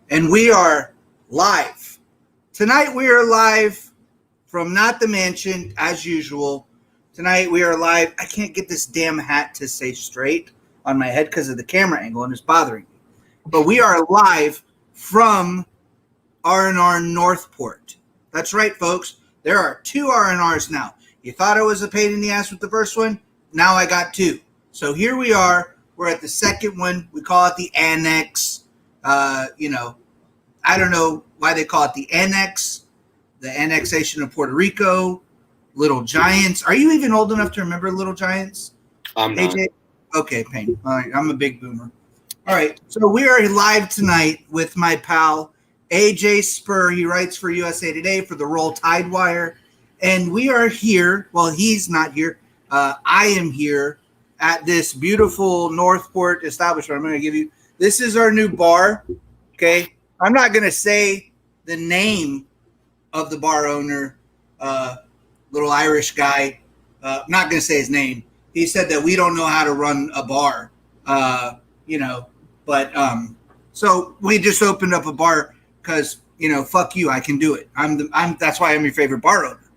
And we are live. Tonight we are live from not the mansion as usual. Tonight we are live. I can't get this damn hat to stay straight on my head because of the camera angle and it's bothering me. But we are live from R&R Northport. That's right, folks. There are two R&Rs now. You thought I was a pain in the ass with the first one? Now I got two. So here we are. We're at the second one. We call it the Annex. I don't know why they call it the Annex, the annexation of Puerto Rico, Little Giants. Are you even old enough to remember Little Giants? I'm not. AJ? Okay, Payne. All right, I'm a big boomer. All right, so we are live tonight with my pal, AJ Spur. He writes for USA Today for the Roll Tidewire. And we are here. Well, he's not here. I am here at this beautiful Northport establishment. I'm going to give you. This is our new bar. Okay. I'm not going to say the name of the bar owner, little Irish guy. I'm not going to say his name. He said that we don't know how to run a bar, so we just opened up a bar because, fuck you. I can do it. That's why I'm your favorite bar owner.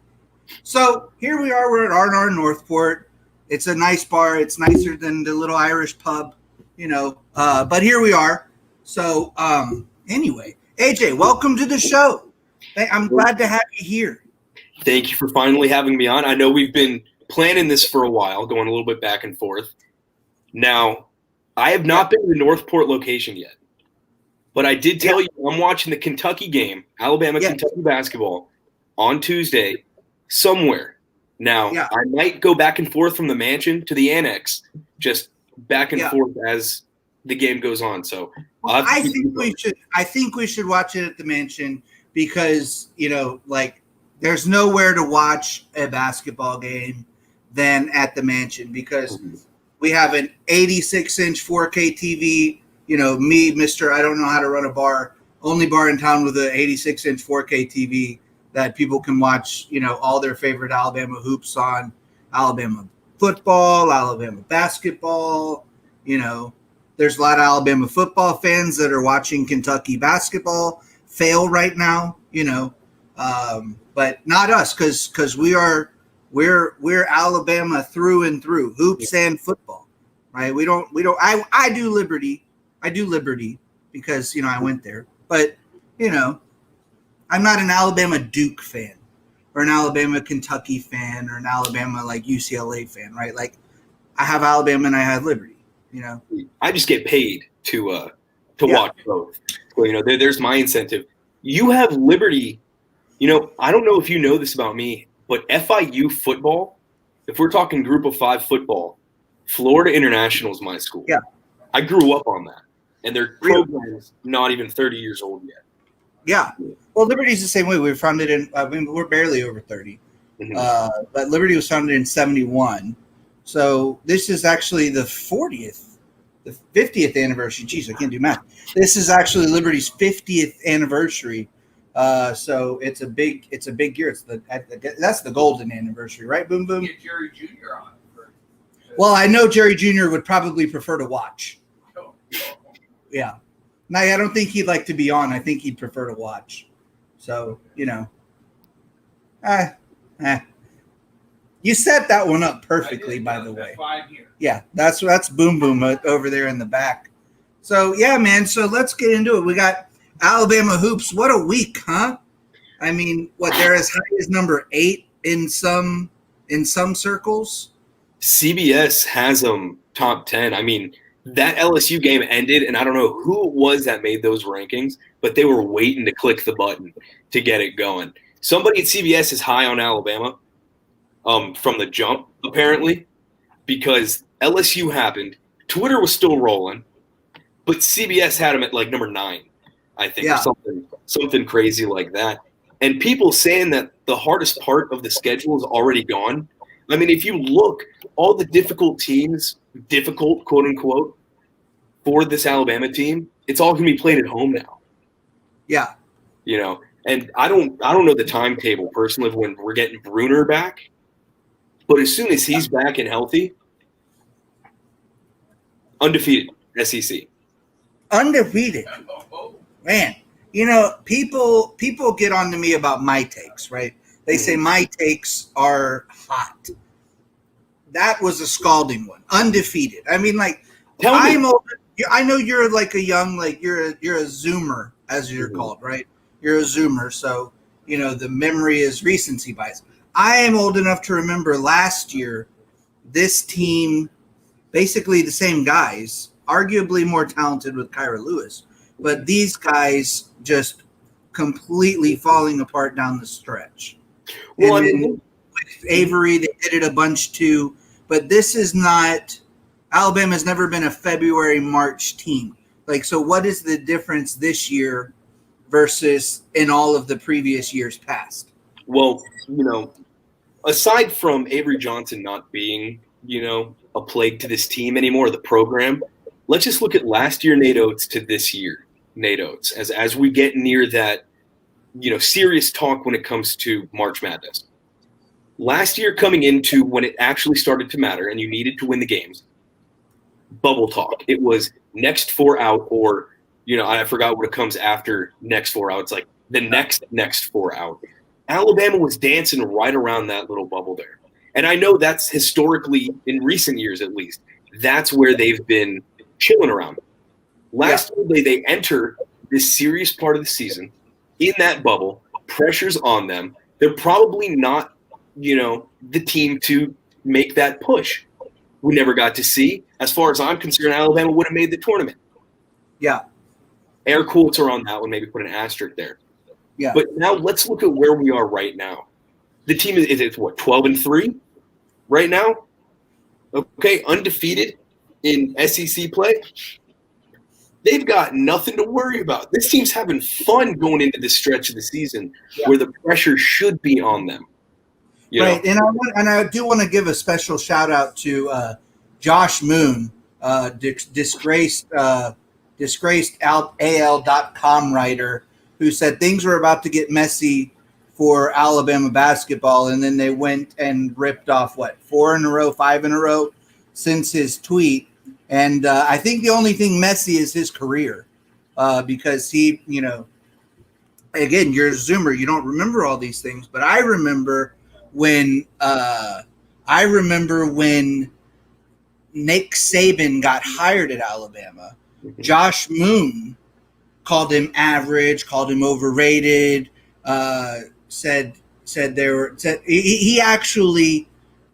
So here we are. We're at R&R Northport. It's a nice bar. It's nicer than the little Irish pub, but here we are. So, anyway, AJ, welcome to the show. I'm glad to have you here. Thank you for finally having me on. I know we've been planning this for a while, going a little bit back and forth. Now, I have not been to the Northport location yet, but I did tell you I'm watching the Kentucky game, Alabama-Kentucky basketball, on Tuesday somewhere. Now, I might go back and forth from the mansion to the Annex, just back and forth as the game goes on. So I think we should watch it at the mansion because, there's nowhere to watch a basketball game than at the mansion because we have an 86-inch 4K TV. Me, Mr. I don't know how to run a bar, only bar in town with an 86-inch 4K TV that people can watch, all their favorite Alabama hoops on, Alabama football, Alabama basketball. There's a lot of Alabama football fans that are watching Kentucky basketball fail right now, but not us because we're Alabama through and through, hoops and football, right? I do Liberty because I went there, but I'm not an Alabama Duke fan or an Alabama Kentucky fan or an Alabama UCLA fan, right? Like I have Alabama and I have Liberty. I just get paid to watch both. So, there's my incentive. You have Liberty. I don't know if you know this about me, but FIU football, if we're talking group of 5 football, Florida International is my school. Yeah. I grew up on that. And their program is not even 30 years old yet. Yeah. Well, Liberty's the same way. We were founded we're barely over 30. Mm-hmm. But Liberty was founded in 1971. So this is actually the 50th anniversary. Jeez, I can't do math. This is actually Liberty's 50th anniversary. So it's a big year. That's the golden anniversary, right? Boom, boom. Get Jerry Jr. on. Well, I know Jerry Jr. would probably prefer to watch. Yeah. No, I don't think he'd like to be on. I think he'd prefer to watch. So, eh, eh. You set that one up perfectly, by the way. 5 years. Yeah, that's Boom Boom over there in the back. So, yeah, man. So let's get into it. We got Alabama hoops. What a week, huh? I mean, they're as high as number 8 in some circles. CBS has them top 10. I mean, that LSU game ended, and I don't know who it was that made those rankings, but they were waiting to click the button to get it going. Somebody at CBS is high on Alabama from the jump, apparently, because LSU happened. Twitter was still rolling, but CBS had them at like number 9, I think, Yeah. or something crazy like that. And people saying that the hardest part of the schedule is already gone. I mean, if you look, all the difficult teams, difficult, quote unquote, for this Alabama team, it's all going to be played at home now. Yeah. And I don't know the timetable personally of when we're getting Bruner back, but as soon as he's back and healthy, undefeated SEC. Undefeated. Man, people get on to me about my takes, right? They say my takes are hot. That was a scalding one. Undefeated. I mean, like, I'm older. I know you're like a young, like you're a Zoomer, as you're called, right? You're a Zoomer, so the memory is recency bias. I am old enough to remember last year, this team, basically the same guys, arguably more talented with Kyra Lewis, but these guys just completely falling apart down the stretch. Well, and then with Avery, they did it a bunch too. But this is not – Alabama's never been a February, March team. Like, so what is the difference this year versus in all of the previous years past? Well, aside from Avery Johnson not being, a plague to this team anymore, the program, let's just look at last year Nate Oates to this year Nate Oates as we get near that, serious talk when it comes to March Madness. Last year coming into when it actually started to matter and you needed to win the games, bubble talk. It was next 4 out or, I forgot what it comes after next 4 out. It's like the next 4 out. Alabama was dancing right around that little bubble there. And I know that's historically, in recent years at least, that's where they've been chilling around. Last year, they enter this serious part of the season in that bubble. Pressure's on them. They're probably not, the team to make that push. We never got to see. As far as I'm concerned, Alabama would have made the tournament. Yeah. Air quotes are on that one. Maybe put an asterisk there. Yeah. But now let's look at where we are right now. The team is what, 12-3 right now? Okay, undefeated in SEC play. They've got nothing to worry about. This team's having fun going into this stretch of the season where the pressure should be on them. Right, and I do want to give a special shout out to Josh Moon, disgraced AL.com writer, who said things were about to get messy for Alabama basketball, and then they went and ripped off 4 in a row, 5 in a row since his tweet. And I think the only thing messy is his career, because he, again, you're a Zoomer, you don't remember all these things, but I remember when Nick Saban got hired at Alabama. Josh Moon called him average, called him overrated, said he actually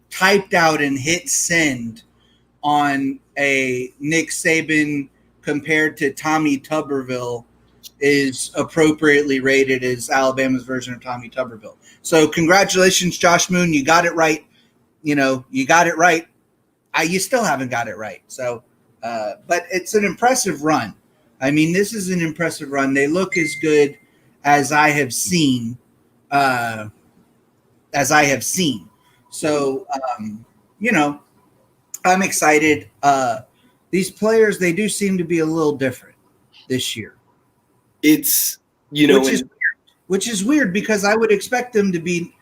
typed out and hit send on a Nick Saban compared to Tommy Tuberville is appropriately rated as Alabama's version of Tommy Tuberville. So congratulations, Josh Moon. You got it right. You got it right. You still haven't got it right. So, but it's an impressive run. I mean, this is an impressive run. They look as good as I have seen. So, I'm excited. These players, they do seem to be a little different this year. It's, which is weird because I would expect them to be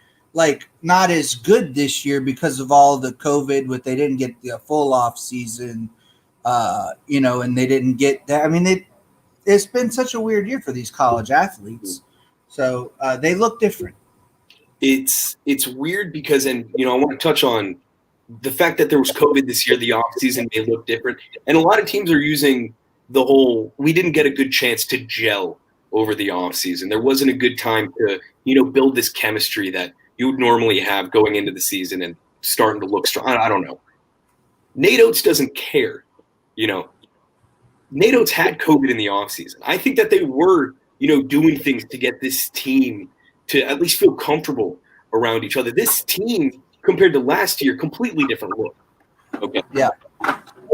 not as good this year because of all the COVID, they didn't get the full off season, and they didn't get that. I mean, it's been such a weird year for these college athletes. So they look different. It's weird because, and I want to touch on the fact that there was COVID this year. The offseason may look different, and a lot of teams are using the whole we didn't get a good chance to gel over the offseason. There wasn't a good time to build this chemistry that you would normally have going into the season and starting to look strong. I don't know. Nate Oates doesn't care. Nate Oates had COVID in the offseason. I think that they were doing things to get this team to at least feel comfortable around each other. This team, compared to last year, completely different look. Okay. Yeah.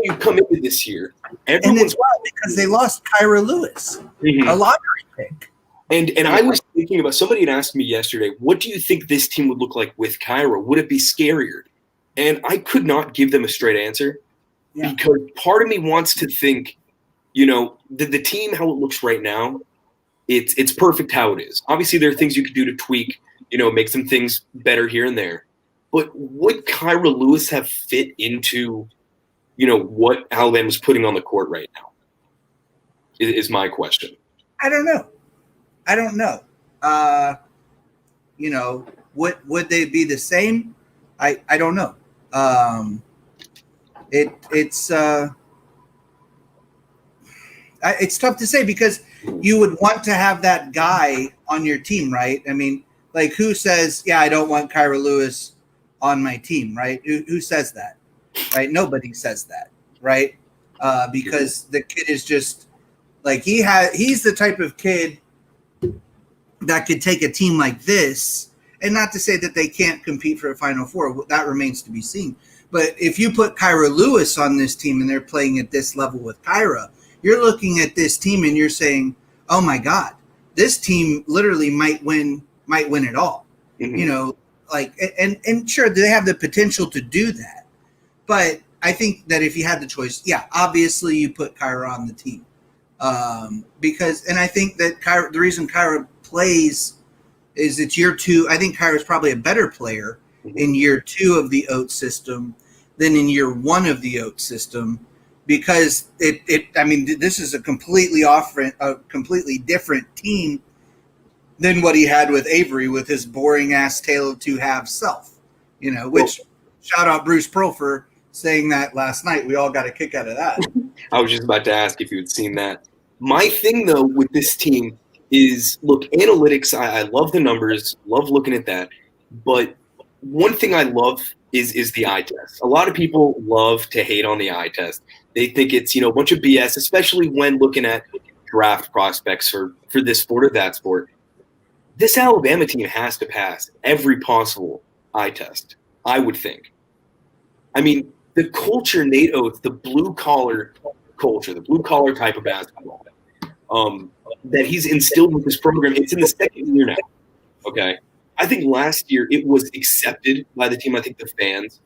You come into this year, and it's wild because they lost Kyra Lewis, a lottery pick. And I was thinking about, somebody had asked me yesterday, what do you think this team would look like with Kyra? Would it be scarier? And I could not give them a straight answer because part of me wants to think, the team, how it looks right now, it's perfect how it is. Obviously, there are things you could do to tweak, make some things better here and there. But would Kyra Lewis have fit into, what Alabama's putting on the court right now? Is my question. I don't know. Would they be the same? I don't know. It's tough to say because you would want to have that guy on your team, right? I mean, like who says, I don't want Kyra Lewis on my team, right? Who says that, right? Nobody says that, right? Because the kid is just like he's the type of kid that could take a team like this, and not to say that they can't compete for a Final Four. That remains to be seen. But if you put Kyra Lewis on this team and they're playing at this level with Kyra, you're looking at this team and you're saying, "Oh my God, this team literally might win it all." Mm-hmm. And sure, they have the potential to do that. But I think that if you had the choice, obviously you put Kyra on the team because I think that the reason Kyra plays is it's year 2. I think Kyra's probably a better player in year 2 of the Oates system than in year 1 of the Oates system. Because this is a completely different team than what he had with Avery with his boring ass tale of two halves self, which shout out Bruce Pearl for saying that last night. We all got a kick out of that. I was just about to ask if you had seen that. My thing though with this team is analytics. I love the numbers, love looking at that. But one thing I love is the eye test. A lot of people love to hate on the eye test. They think it's, a bunch of BS, especially when looking at draft prospects for this sport or that sport. This Alabama team has to pass every possible eye test, I would think. I mean, the culture, Nate Oates, the blue-collar culture, the blue-collar type of basketball that he's instilled with this program, it's in the second year now, okay? I think last year it was accepted by the team. I think the fans,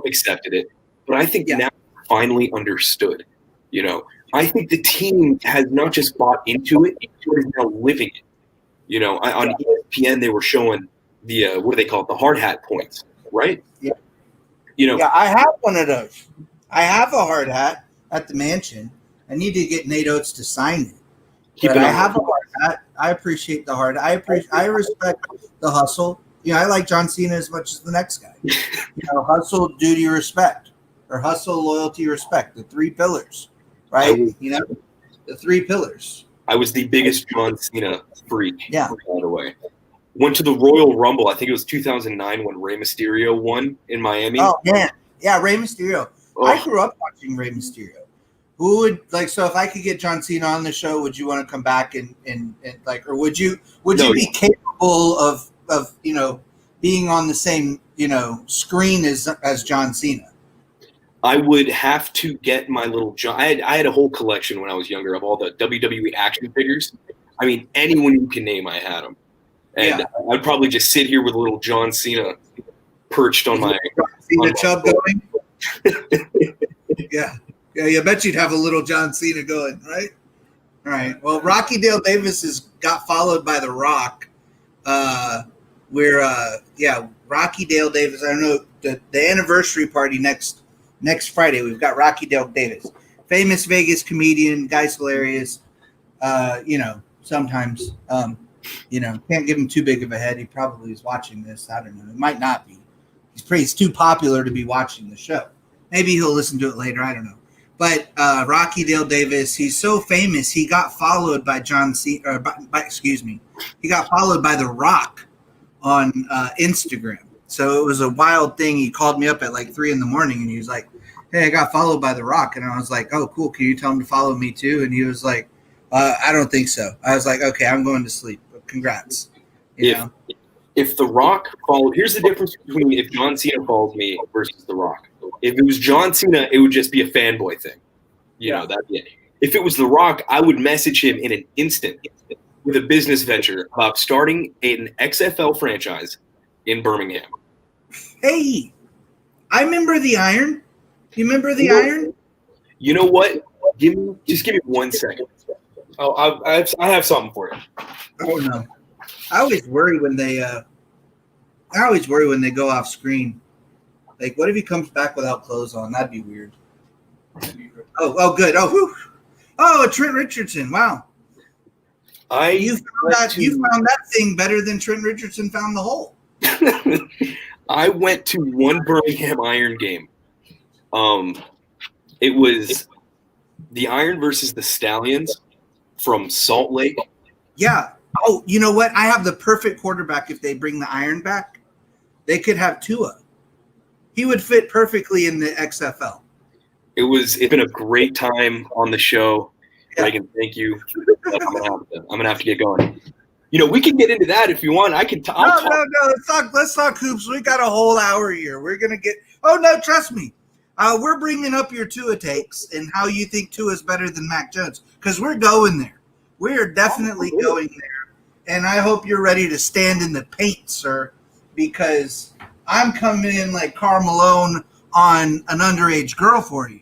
accepted it. But I think now finally understood. I think the team has not just bought into it, but is now living it. On ESPN they were showing the what do they call it? The hard hat points, right? Yeah. I have one of those. I have a hard hat at the mansion. I need to get Nate Oates to sign it. I have a hard hat. I appreciate the hard. I respect the hustle. I like John Cena as much as the next guy. Hustle, duty, respect, or hustle, loyalty, respect. The 3 pillars, right? The 3 pillars. I was the biggest John Cena freak. Yeah. By the way, went to the Royal Rumble. I think it was 2009 when Rey Mysterio won in Miami. Oh man, yeah, Rey Mysterio. Oh. I grew up watching Rey Mysterio. Who would so if I could get John Cena on the show, would you want to come back and or would you be capable of being on the same screen as John Cena? I would have to get my little John. I had a whole collection when I was younger of all the WWE action figures. I mean, anyone you can name, I had them, and I'd probably just sit here with a little John Cena perched on my Cena chub going. Yeah, I bet you'd have a little John Cena going, right? All right. Well, Rocky Dale Davis got followed by The Rock. Rocky Dale Davis. I don't know the anniversary party next Friday. We've got Rocky Dale Davis, famous Vegas comedian, guy's hilarious. Sometimes Can't give him too big of a head. He probably is watching this. I don't know. It might not be. He's too popular to be watching the show. Maybe he'll listen to it later. I don't know. But Rocky Dale Davis, he's so famous. He got followed by John C. He got followed by The Rock on Instagram. So it was a wild thing. He called me up at like 3 a.m. and he was like, "Hey, I got followed by The Rock." And I was like, "Oh, cool. Can you tell him to follow me too?" And he was like, "I don't think so." I was like, "Okay, I'm going to sleep. But congrats." If The Rock followed, here's the difference between if John Cena follows me versus The Rock. If it was John Cena, it would just be a fanboy thing. If it was The Rock, I would message him in an instant with a business venture about starting an XFL franchise in Birmingham. Hey, I remember the Iron. You remember the Iron? You know what? Just give me 1 second. Oh, I have something for you. Oh no. I always worry when they go off screen. Like, what if he comes back without clothes on? That'd be weird. Oh, good. Oh, whew. Oh, Trent Richardson. Wow. You found that thing better than Trent Richardson found the hole. I went to one Birmingham Iron game. It was the Iron versus the Stallions from Salt Lake. Yeah. Oh, you know what? I have the perfect quarterback if they bring the Iron back. They could have Tua. He would fit perfectly in the XFL. It's been a great time on the show. Yeah. Reagan, thank you. I'm gonna have to get going. We can get into that if you want. I can talk. No. Let's talk hoops. We got a whole hour here. We're gonna get. Oh no, trust me. We're bringing up your Tua takes and how you think Tua is better than Mac Jones because we're going there. We are definitely going there, and I hope you're ready to stand in the paint, sir, because I'm coming in like Karl Malone on an underage girl for you.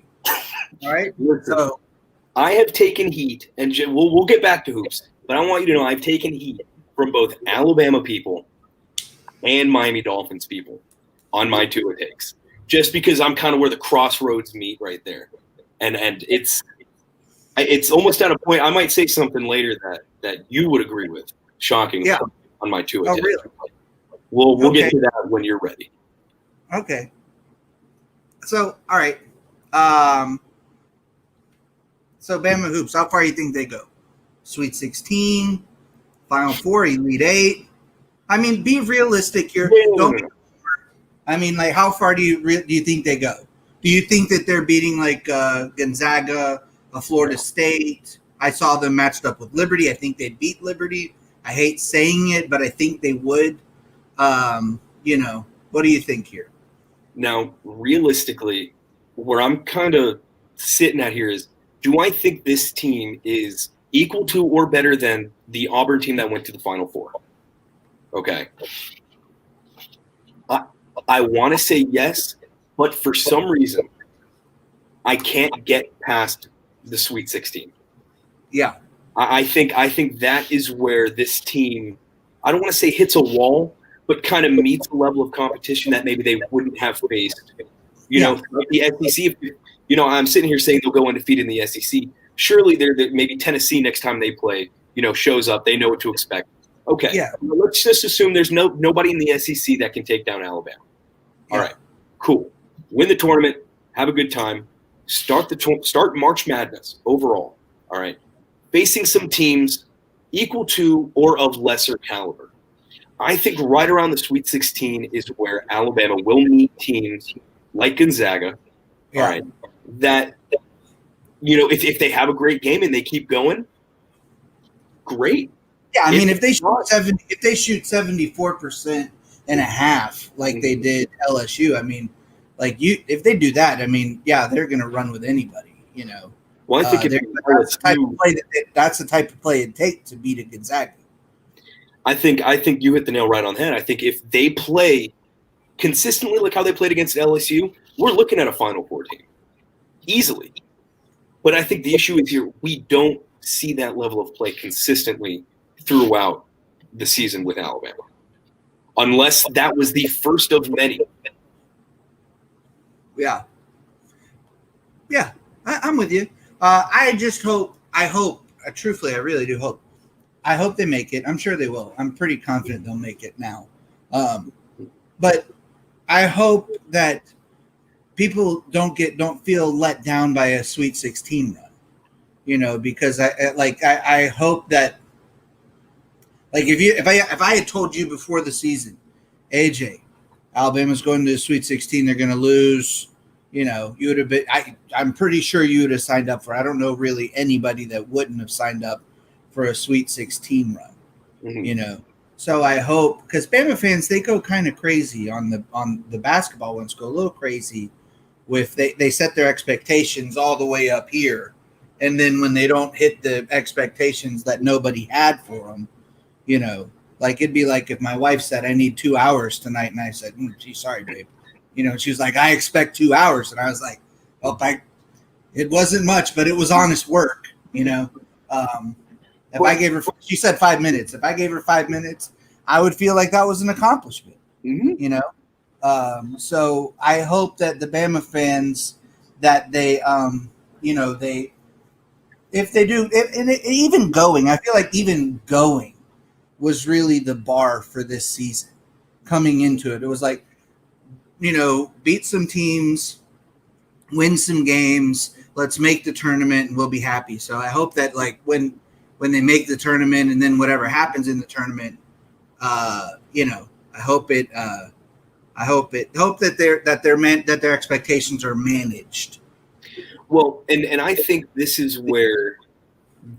All right. So I have taken heat, and we'll get back to hoops, but I want you to know I've taken heat from both Alabama people and Miami Dolphins people on my Tua takes, just because I'm kind of where the crossroads meet right there, and it's almost at a point I might say something later that you would agree with. Shocking, yeah. On my Tua takes. Really? We'll get to that when you're ready. Okay. So all right. So Bama hoops, how far do you think they go? Sweet 16, Final Four, Elite 8. I mean, be realistic here. How far do you think they go? Do you think that they're beating like Gonzaga, Florida State? I saw them matched up with Liberty. I think they beat Liberty. I hate saying it, but I think they would. What do you think here? Now, realistically, where I'm kind of sitting at here is, do I think this team is equal to or better than the Auburn team that went to the Final Four? Okay. I want to say yes, but for some reason, I can't get past the Sweet 16. Yeah. I think that is where this team, I don't want to say hits a wall, but kind of meets a level of competition that maybe they wouldn't have faced. The SEC, I'm sitting here saying they'll go undefeated in the SEC. Surely maybe Tennessee next time they play, shows up. They know what to expect. Okay. Yeah. Let's just assume there's nobody in the SEC that can take down Alabama. All right. Cool. Win the tournament. Have a good time. Start March Madness overall. All right. Facing some teams equal to or of lesser caliber. I think right around the Sweet 16 is where Alabama will meet teams like Gonzaga. Yeah. All right. That, if they have a great game and they keep going, great. Yeah, I mean, if they shoot 74% and a half like they did LSU, I mean, if they do that, I mean, yeah, they're going to run with anybody, Well, I think that's the type of play it takes to beat a Gonzaga. I think you hit the nail right on the head. I think if they play consistently like how they played against LSU, we're looking at a Final Four team easily. But I think the issue is here, we don't see that level of play consistently throughout the season with Alabama, unless that was the first of many. Yeah. I'm with you. I hope, truthfully, I really do hope I hope they make it. I'm sure they will. I'm pretty confident they'll make it now. But I hope that people don't feel let down by a Sweet 16 run, because I hope that, like, if I had told you before the season, AJ, Alabama's going to the Sweet 16, they're going to lose, you would have been. I'm pretty sure you would have signed up for it. I don't know really anybody that wouldn't have signed up for a Sweet 16 run, So I hope, because Bama fans, they go kind of crazy on the basketball ones, go a little crazy with they set their expectations all the way up here, and then when they don't hit the expectations that nobody had for them, like it'd be like if my wife said I need 2 hours tonight, and I said, "Gee, sorry, babe," she was like, "I expect 2 hours," and I was like, "Well, it wasn't much, but it was honest work," If I gave her, she said 5 minutes. If I gave her 5 minutes, I would feel like that was an accomplishment, So I hope that the Bama fans, that they, if they do, even going, I feel like even going was really the bar for this season. Coming into it, it was like, beat some teams, win some games, let's make the tournament, and we'll be happy. So I hope that, like, when they make the tournament, and then whatever happens in the tournament, I hope that their expectations are managed. Well, and I think this is where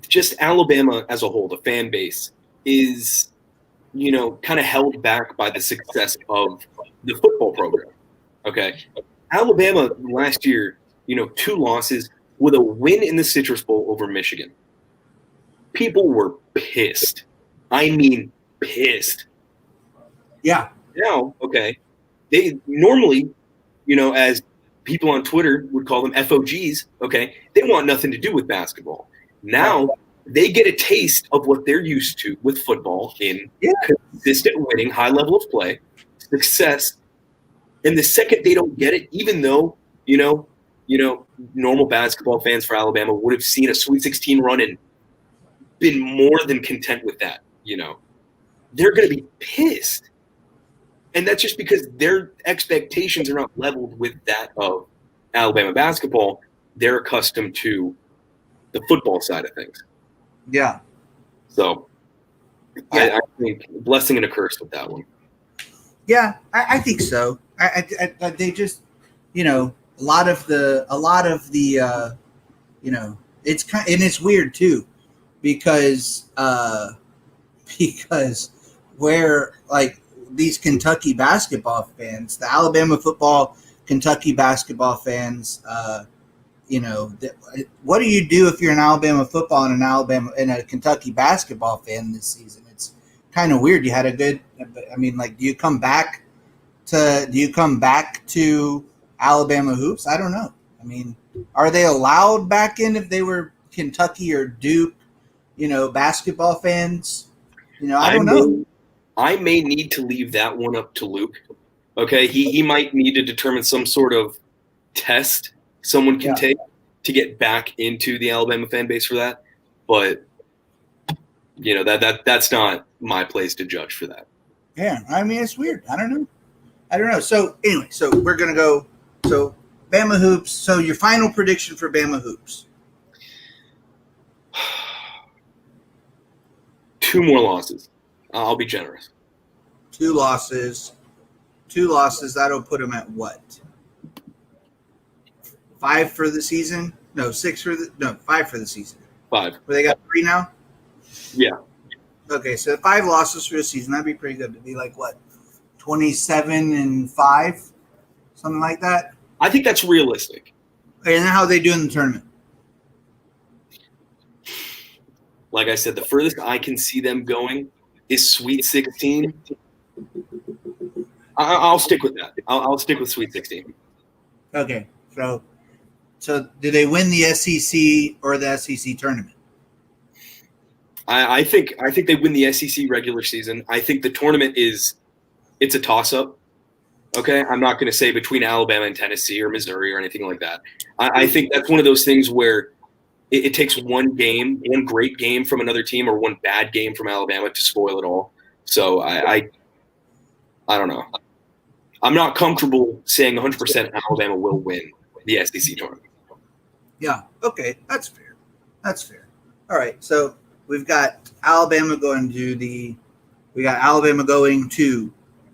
just Alabama as a whole, the fan base, is, kind of held back by the success of the football program. Okay. Alabama last year, 2 losses with a win in the Citrus Bowl over Michigan. People were pissed. I mean, pissed. Yeah. Now, okay, they normally, as people on Twitter would call them FOGs, okay, they want nothing to do with basketball. Now they get a taste of what they're used to with football in consistent winning, high level of play, success. And the second they don't get it, even though, normal basketball fans for Alabama would have seen a Sweet 16 run and been more than content with that, they're going to be pissed. And that's just because their expectations are not leveled with that of Alabama basketball. They're accustomed to the football side of things. Yeah. So I think blessing and a curse with that one. Yeah, I think so. They just, a lot of the, it's kind, and it's weird too, because where, like, these Kentucky basketball fans, the Alabama football, Kentucky basketball fans, what do you do if you're an Alabama football and a Kentucky basketball fan this season? It's kind of weird. You had a good, do you come back to Alabama hoops? I don't know. Are they allowed back in if they were Kentucky or Duke, basketball fans? I don't know. I may need to leave that one up to Luke. Okay, he might need to determine some sort of test someone can take to get back into the Alabama fan base for that. But that's not my place to judge for that. Yeah, it's weird. I don't know. So anyway, so we're gonna go. So Bama hoops. So your final prediction for Bama hoops? 2 more losses. I'll be generous. 2 losses. 2 losses. That'll put them at what? 5 for the season? No, 5 for the season. 5. Where they got 3 now? Yeah. Okay, so 5 losses for the season. That'd be pretty good. To be like what? 27-5? Something like that? I think that's realistic. And how are they do in the tournament? Like I said, the furthest I can see them going is Sweet 16. I'll stick with that. I'll stick with Sweet 16. Okay, so do they win the SEC or the SEC tournament? I think they win the SEC regular season. I think the tournament it's a toss-up. Okay, I'm not going to say between Alabama and Tennessee or Missouri or anything like that. I think that's one of those things where it takes one great game from another team or one bad game from Alabama to spoil it all. So I don't know. I'm not comfortable saying 100% Alabama will win the SEC tournament. Yeah. Okay. That's fair. That's fair. All right. So we've got Alabama going to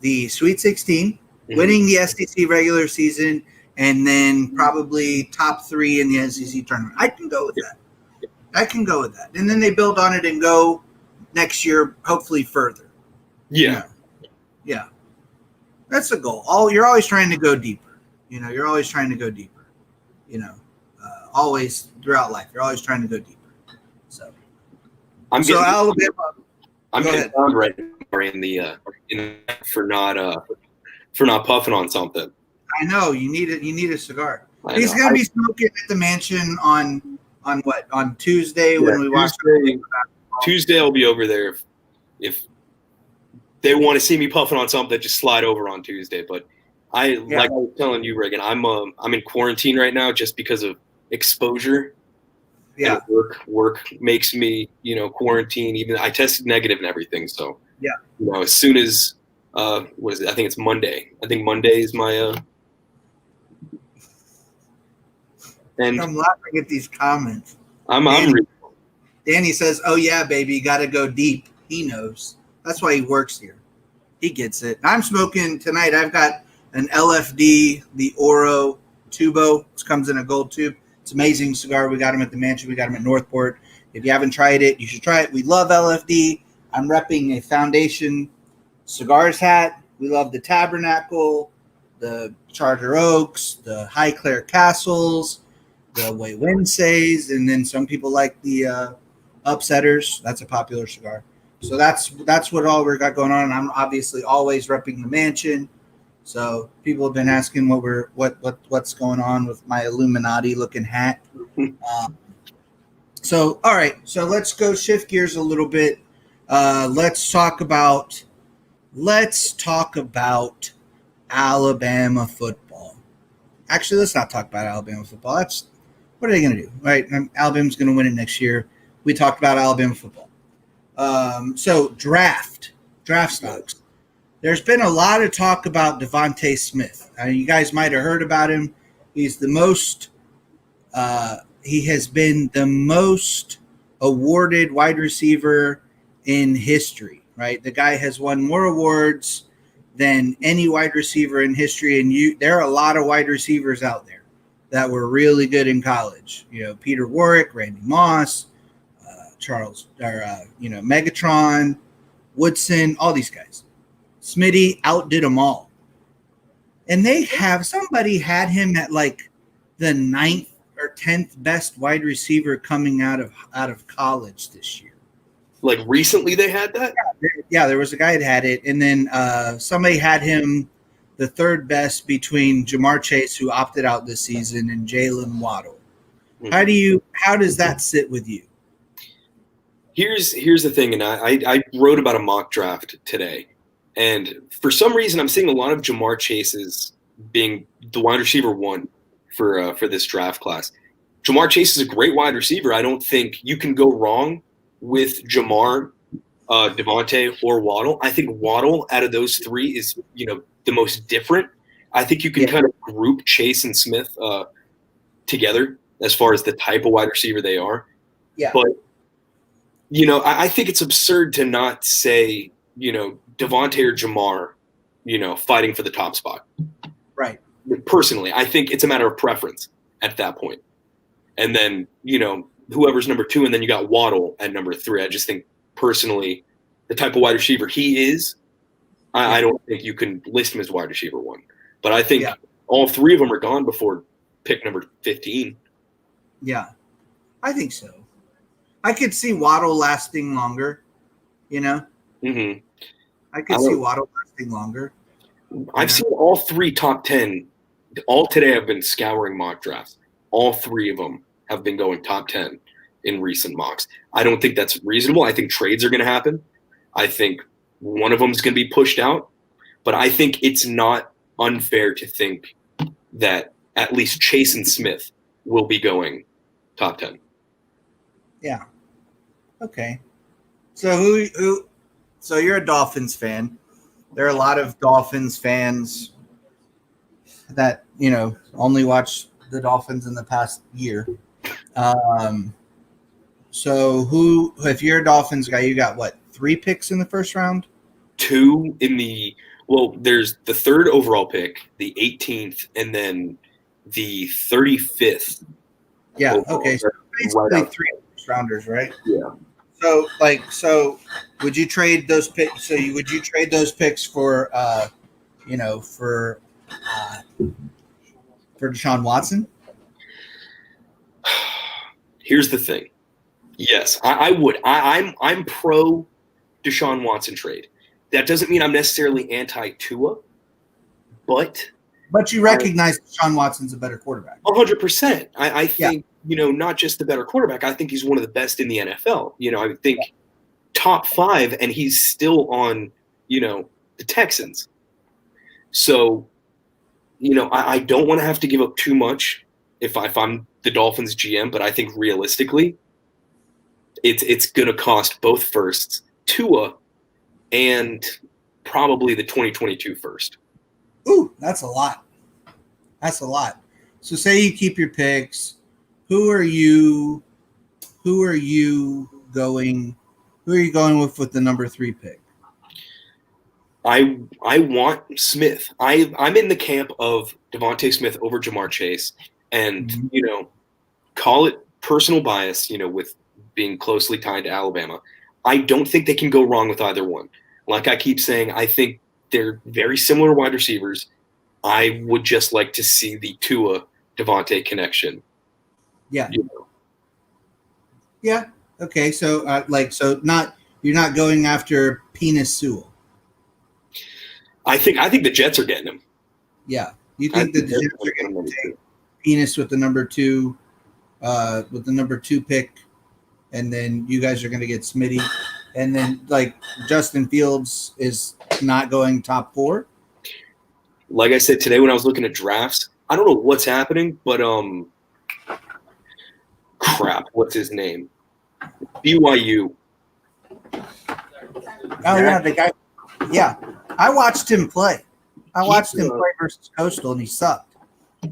the Sweet 16, winning the SEC regular season, and then probably top 3 in the SEC tournament. I can go with that. And then they build on it and go next year, hopefully further. Yeah. You know? Yeah. That's the goal. You're always trying to go deeper. You're always trying to go deeper. Always throughout life, you're always trying to go deeper. So Alabama. I'm getting found right now for not puffing on something. I know you need it. You need a cigar. He's gonna be smoking at the mansion on Tuesday when we watch. Tuesday I'll be over there if they want to see me puffing on something. Just slide over on Tuesday. But like I was telling you, Reagan, I'm in quarantine right now just because of exposure. Yeah, and work makes me quarantine. Even I tested negative and everything. So as soon as what is it? I think it's Monday. I think Monday is my. And I'm laughing at these comments. I'm Danny says, "Oh yeah, baby, got to go deep." He knows. That's why he works here. He gets it. I'm smoking tonight. I've got an LFD, the Oro Tubo. It comes in a gold tube. It's an amazing cigar. We got them at the mansion. We got them at Northport. If you haven't tried it, you should try it. We love LFD. I'm repping a Foundation Cigars hat. We love the Tabernacle, the Charter Oaks, the Highclere Castles, the Way Wednesdays, and then some people like the Upsetters. That's a popular cigar. So that's what all we got going on. And I'm obviously always repping the mansion. So people have been asking what's going on with my Illuminati looking hat. So all right, so let's go shift gears a little bit. Let's talk about Alabama football. Actually, let's not talk about Alabama football. What are they going to do? Right? Alabama's going to win it next year. We talked about Alabama football. So draft stocks. There's been a lot of talk about Devontae Smith. You guys might have heard about him. He's the most. He has been the most awarded wide receiver in history. Right, the guy has won more awards than any wide receiver in history. And there are a lot of wide receivers out there that were really good in college. Peter Warrick, Randy Moss, Megatron, Woodson, all these guys. Smitty outdid them all. And somebody had him at like the 9th or 10th best wide receiver coming out of college this year. Like recently they had that? Yeah, there was a guy that had it. And then somebody had him the 3rd best between Jamar Chase, who opted out this season, and Jalen Waddle. Mm-hmm. How does that sit with you? Here's the thing, and I wrote about a mock draft today. And for some reason, I'm seeing a lot of Jamar Chase's being the wide receiver 1 for this draft class. Jamar Chase is a great wide receiver. I don't think you can go wrong with Jamar, Devontae, or Waddle. I think Waddle out of those 3 is the most different. I think you can kind of group Chase and Smith together as far as the type of wide receiver they are. Yeah. But I think it's absurd to not say Devontae or Jamar, fighting for the top spot. Right. Personally, I think it's a matter of preference at that point. And then, whoever's number 2, and then you got Waddle at number 3. I just think personally, the type of wide receiver he is, I don't think you can list him as wide receiver 1. But I think all 3 of them are gone before pick number 15. Yeah, I think so. I could see Waddle lasting longer, Mm-hmm. I could see Waddle lasting longer. I've seen all 3 top 10. All today I've been scouring mock drafts. All 3 of them have been going top 10 in recent mocks. I don't think that's reasonable. I think trades are going to happen. I think one of them is going to be pushed out. But I think it's not unfair to think that at least Chase and Smith will be going top 10. Yeah. Okay. So who? So you're a Dolphins fan. There are a lot of Dolphins fans that only watch the Dolphins in the past year. So if you're a Dolphins guy, you got what, 3 picks in the first round? 2 in the there's the 3rd overall pick, the 18th, and then the 35th. Yeah. overall. Okay. So basically 3 first rounders, right? Yeah. So would you trade those picks? Would you trade those picks for Deshaun Watson? Here's the thing. Yes, I would. I'm pro Deshaun Watson trade. That doesn't mean I'm necessarily anti Tua, but you recognize Deshaun Watson's a better quarterback. 100%. I think not just the better quarterback. I think he's one of the best in the NFL. I think top 5, and he's still on the Texans. So I don't want to have to give up too much if I'm the Dolphins GM, but I think realistically, it's going to cost both firsts, Tua, and probably the 2022 first. Ooh, that's a lot. That's a lot. So say you keep your picks. Who are you going with the number 3 pick? I want Smith. I'm in the camp of Devontae Smith over Jamar Chase, and call it personal bias, with being closely tied to Alabama. I don't think they can go wrong with either one. Like I keep saying, I think they're very similar wide receivers. I would just like to see the Tua Devontae connection. Yeah. Yeah. Okay. So you're not going after Penis Sewell. I think the Jets are getting him. Yeah. You think the Jets are going to take Penis with the number 2 pick, and then you guys are going to get Smitty, and then Justin Fields is not going top 4? Like I said today when I was looking at drafts, I don't know what's happening, but what's his name? BYU. Oh yeah, the guy. Yeah, I watched him play. I watched him play versus Coastal, and he sucked.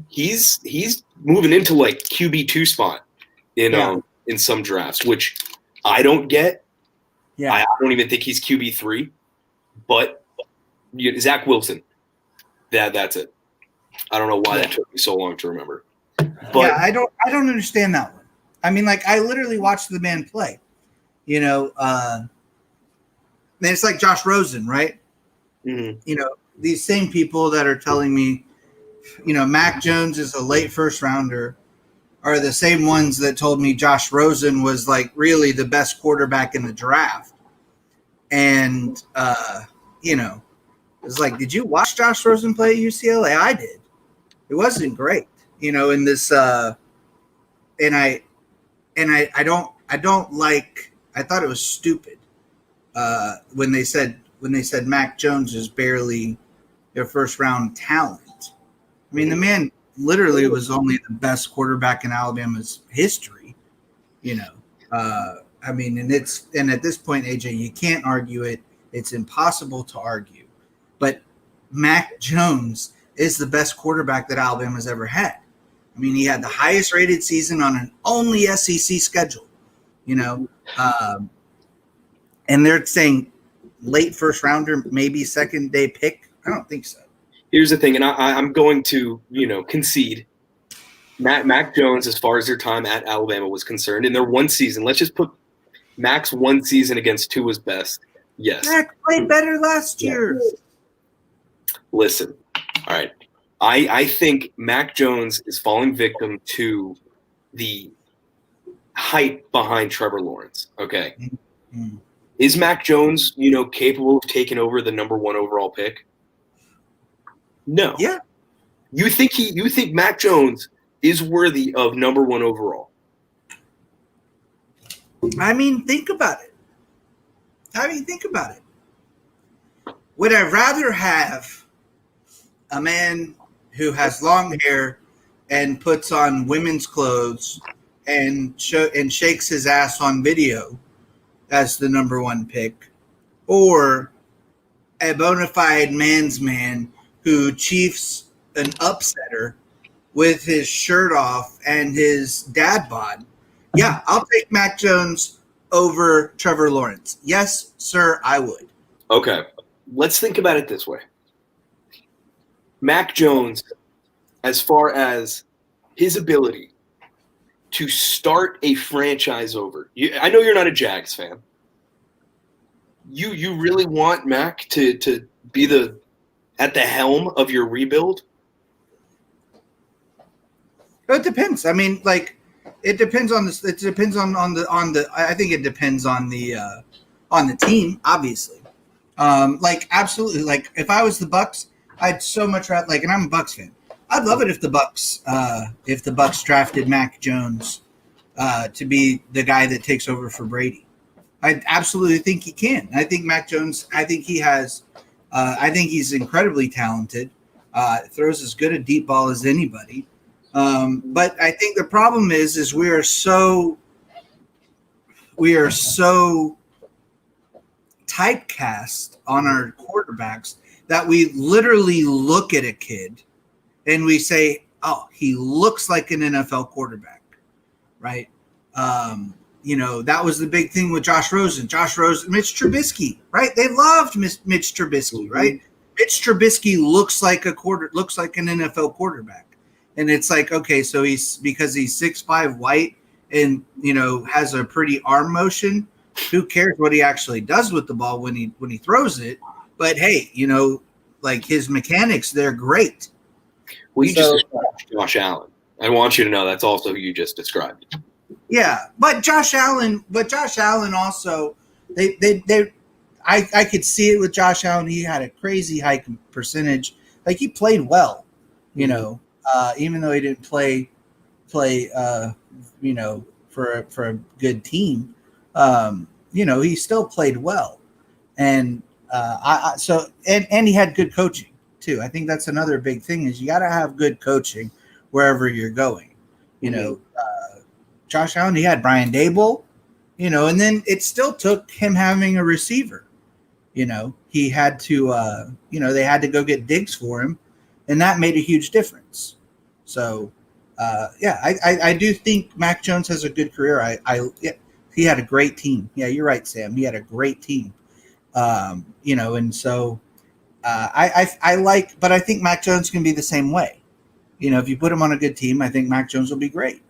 He's moving into QB2 spot in some drafts, which I don't get. Yeah, I don't even think he's QB3, but Zach Wilson. That's it. I don't know why that took me so long to remember. But I don't understand that one. I mean, I literally watched the man play. Man, it's like Josh Rosen, right? Mm-hmm. These same people that are telling me, Mac Jones is a late first rounder are the same ones that told me Josh Rosen was really the best quarterback in the draft. And, it's did you watch Josh Rosen play at UCLA? I did. It wasn't great, in this, and I thought it was stupid when they said Mac Jones is barely their first round talent. I mean, the man literally was only the best quarterback in Alabama's history. I mean, and at this point, AJ, you can't argue it. It's impossible to argue. But Mac Jones is the best quarterback that Alabama's ever had. I mean, he had the highest rated season on an only SEC schedule, and they're saying late first rounder, maybe second day pick. I don't think so. Here's the thing, and I'm going to, concede. Mac Jones, as far as their time at Alabama was concerned, in their one season, let's just put Mac's one season against Tua's best. Yes. Mac played better last year. Listen, all right. I think Mac Jones is falling victim to the hype behind Trevor Lawrence. Okay. Mm-hmm. Is Mac Jones, capable of taking over the number 1 overall pick? No. Yeah. You think Mac Jones is worthy of number 1 overall? I mean, think about it. Would I rather have a man who has long hair and puts on women's clothes and shakes his ass on video as the number 1 pick, or a bona fide man's man who chiefs an upsetter with his shirt off and his dad bod. Yeah, I'll take Mac Jones over Trevor Lawrence. Yes, sir, I would. Okay, let's think about it this way. Mac Jones, as far as his ability to start a franchise over, I know you're not a Jags fan. You really want Mac to be at the helm of your rebuild? It depends. I mean, like, it depends on this. It depends on the. I think it depends on the team, obviously. Like, absolutely. Like, if I was the Bucks, I'd so much rather, like, and I'm a Bucks fan. I'd love it if the Bucks drafted Mac Jones to be the guy that takes over for Brady. I absolutely think he can. I think Mac Jones. I think he has. I think he's incredibly talented. Throws as good a deep ball as anybody. But I think the problem is we are so typecast on our quarterbacks that we literally look at a kid and we say, "Oh, he looks like an NFL quarterback," right? That was the big thing with Josh Rosen, Mitch Trubisky, right? They loved Mitch Trubisky, right? Mitch Trubisky looks like an NFL quarterback. And it's like, okay, so because he's 6'5" white and, has a pretty arm motion, who cares what he actually does with the ball when he throws it? But hey, like, his mechanics, they're great. Well, you just described Josh Allen. I want you to know that's also who you just described. Yeah, but Josh Allen also, I could see it with Josh Allen. He had a crazy high percentage. Like, he played well, even though he didn't play, for a good team. He still played well, and and he had good coaching too. I think that's another big thing is you got to have good coaching wherever you're going. Josh Allen, he had Brian Dable, and then it still took him having a receiver. He had to, they had to go get Diggs for him, and that made a huge difference. So, I do think Mac Jones has a good career. He had a great team. Yeah, you're right, Sam. He had a great team. And so I like, but I think Mac Jones can be the same way. If you put him on a good team, I think Mac Jones will be great.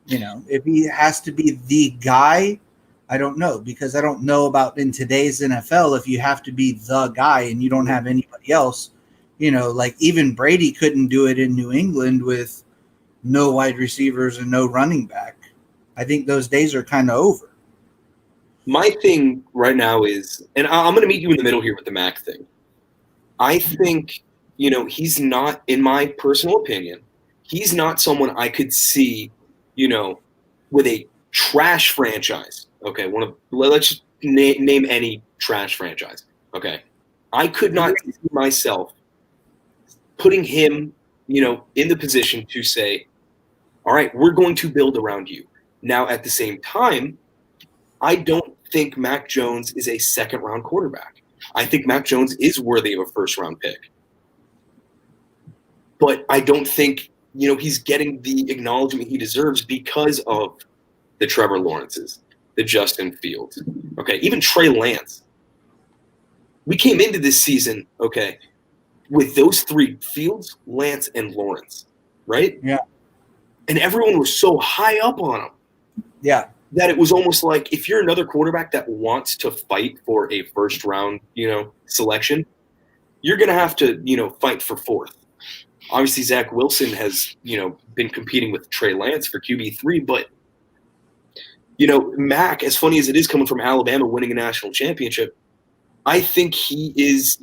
If he has to be the guy, I don't know, because I don't know about in today's NFL, if you have to be the guy and you don't have anybody else, like even Brady couldn't do it in New England with no wide receivers and no running back. I think those days are kind of over. My thing right now is, and I'm going to meet you in the middle here with the Mac thing. I think, he's not, in my personal opinion, he's not someone I could see, with a trash franchise. Okay, let's just name any trash franchise. Okay, I could not see myself putting him, in the position to say, all right, we're going to build around you. Now, at the same time, I don't think Mac Jones is a second-round quarterback. I think Mac Jones is worthy of a first-round pick. But I don't think, he's getting the acknowledgement he deserves because of the Trevor Lawrences, the Justin Fields, okay, even Trey Lance. We came into this season, okay, with those three, Fields, Lance, and Lawrence, right? Yeah. And everyone was so high up on him. Yeah. That it was almost like if you're another quarterback that wants to fight for a first round, selection, you're going to have to, fight for fourth. Obviously, Zach Wilson has, been competing with Trey Lance for QB3, but, Mac, as funny as it is coming from Alabama winning a national championship, I think he is,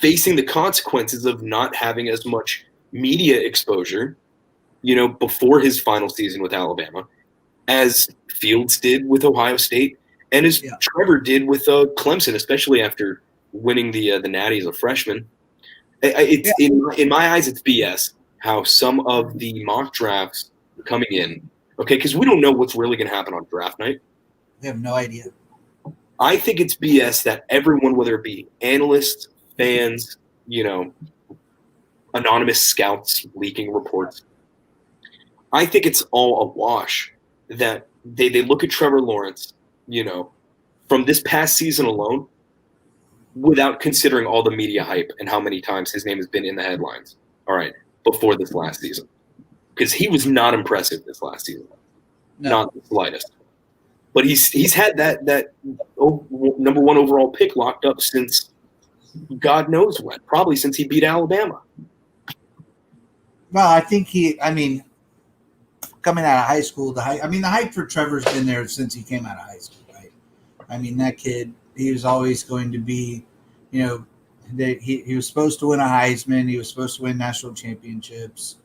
facing the consequences of not having as much media exposure, before his final season with Alabama, as Fields did with Ohio State, and as Trevor did with Clemson, especially after winning the Natty as a freshman. In my eyes, it's BS how some of the mock drafts coming in, okay, because we don't know what's really going to happen on draft night. We have no idea. I think it's BS that everyone, whether it be analysts, fans, anonymous scouts leaking reports, I think it's all a wash that they look at Trevor Lawrence, from this past season alone, without considering all the media hype and how many times his name has been in the headlines, all right, before this last season. Because he was not impressive this last season. No. Not the slightest. But he's had that number one overall pick locked up since God knows when, probably since he beat Alabama. Well, I think coming out of high school, the hype for Trevor's been there since he came out of high school, right? I mean, that kid, he was always going to be, he was supposed to win a Heisman. He was supposed to win national championships.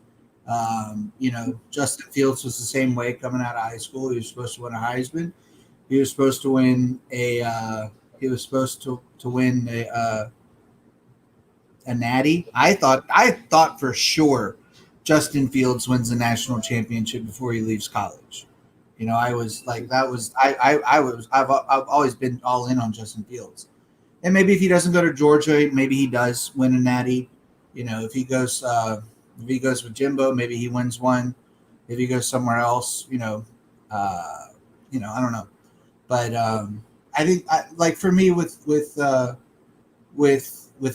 Justin Fields was the same way coming out of high school. He was supposed to win a Heisman. He was supposed to win a natty. I thought for sure Justin Fields wins the national championship before he leaves college. I was like, I've always been all in on Justin Fields. And maybe if he doesn't go to Georgia, maybe he does win a natty. If he goes with Jimbo, maybe he wins one. If he goes somewhere else, I don't know. But I think, for me with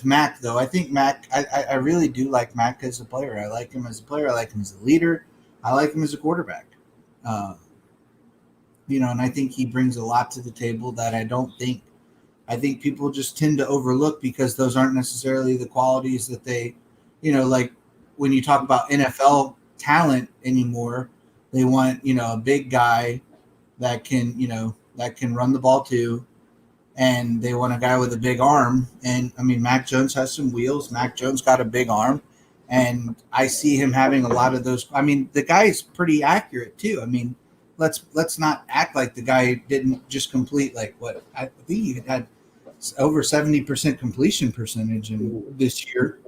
Mac, though, I think Mac, I really do like Mac as a player. I like him as a player. I like him as a leader. I like him as a quarterback. And I think he brings a lot to the table that I think people just tend to overlook because those aren't necessarily the qualities that they, like when you talk about NFL talent anymore, they want, a big guy that can run the ball too. And they want a guy with a big arm. And Mac Jones has some wheels. Mac Jones got a big arm. And I see him having a lot of those. The guy's pretty accurate too. Let's not act like the guy didn't just complete I think he had over 70% completion percentage in this year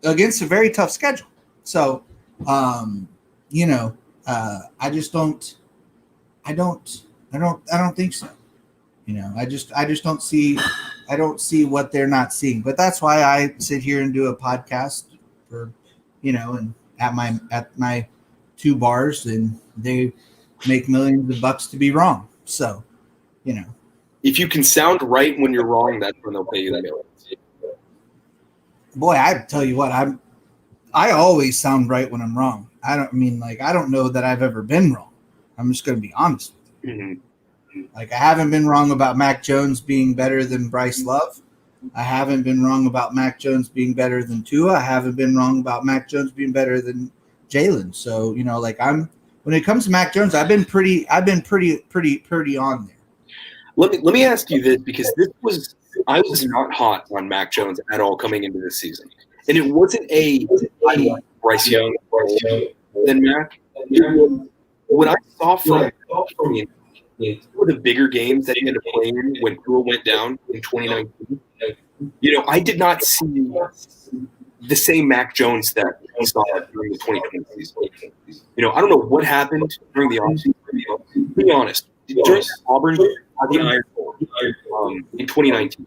against a very tough schedule. So, I just don't. I don't think so. I just don't see. I don't see what they're not seeing. But that's why I sit here and do a podcast for, and at my two bars, and they make millions of bucks to be wrong. So, if you can sound right when you're wrong, that's when they'll pay you the millions. Boy, I tell you what, I always sound right when I'm wrong. I don't know that I've ever been wrong. I'm just going to be honest with you. Mm-hmm. I haven't been wrong about Mac Jones being better than Bryce Love. I haven't been wrong about Mac Jones being better than Tua. I haven't been wrong about Mac Jones being better than Jalen. So, when it comes to Mac Jones, I've been pretty on there. Let me ask you this, because I was not hot on Mac Jones at all coming into this season. And it wasn't Bryce Young than Mac. What I saw from one of the bigger games that he had to play in when Tua went down in 2019, I did not see the same Mac Jones that we saw during the 2020 season. I don't know what happened during the offseason. Be honest, during Auburn, the Iron Bowl in 2019.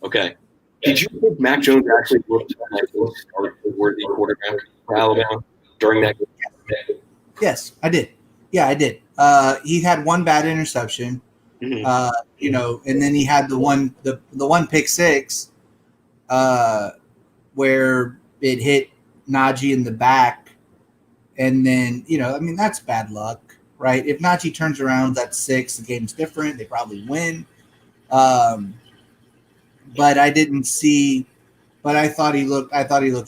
Okay. Did you think Mac Jones actually looked like a worthy quarterback for Alabama during that game? Yes, I did. Yeah, I did. He had one bad interception, and then he had the one pick six, where it hit Najee in the back, and then that's bad luck, right? If Najee turns around, that's 6. The game's different. They probably win. But I didn't see. But I thought he looked